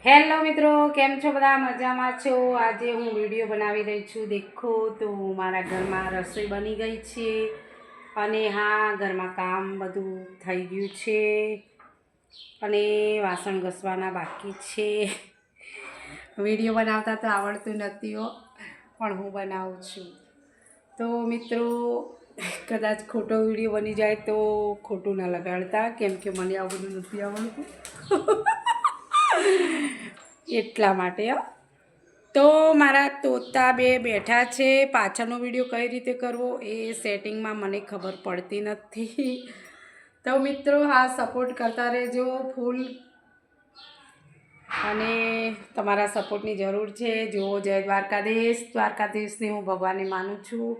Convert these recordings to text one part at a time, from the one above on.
Hello મિત્રો, કેમ છો? બધા મજામાં છો? આજે હું વિડીયો બનાવી રહી છું. દેખો તો મારા ઘરમાં રસોઈ બની ગઈ છે અને હા, ઘરમાં કામ બધું થઈ ગયું છે અને વાસણ ઘસવાના બાકી છે. વિડીયો બનાવતા તો આવડતું નથી હો, પણ હું બનાવું છું. તો મિત્રો, કદાચ ખોટો વિડીયો બની જાય તો ખોટું ના લગાડતા, કેમ કે મને આવું બધું નથી આવડતું. એટલા માટે તો મારા તોતા બે બેઠા છે. પાછળનો વિડીયો કઈ રીતે કરવો એ સેટિંગમાં મને ખબર પડતી નથી. તો મિત્રો, હા, સપોર્ટ કરતા રહેજો ફૂલ, અને તમારા સપોર્ટની જરૂર છે. જો જય દ્વારકાધીશને હું ભગવાનને માનું છું.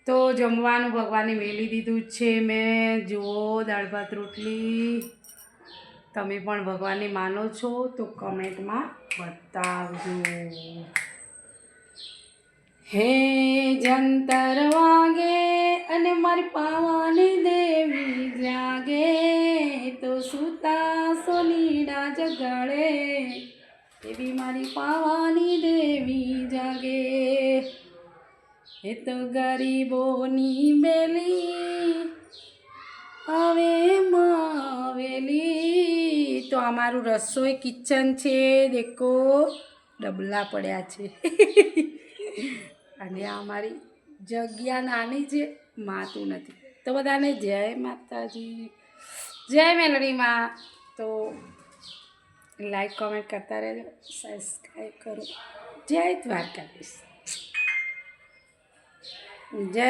તો જમવાનું ભગવાનને મેલી દીધું છે મેં. જુઓ, દાળ ભાત રોટલી. તમે પણ ભગવાનને માનો છો તો કમેન્ટમાં બતાવજો. હે જંતર વાગે અને મારી પાવાની દેવી જાગે, તો સુતા સોનીડા જગાડે, એવી મારી પાવાની દેવી જાગે. એ તો ગરીબોની બેલી હવે માવેલી. તો અમારું રસોઈ કિચન છે. દેખો, ડબલા પડ્યા છે. અને આ અમારી જગ્યા નાની છે, માતું નથી. તો બધાને જય માતાજી, જય મેલડીમાં. તો લાઈક કોમેન્ટ કરતા રહેજો, સબસ્ક્રાઈબ કરો. જય દ્વારકાધીશ. જય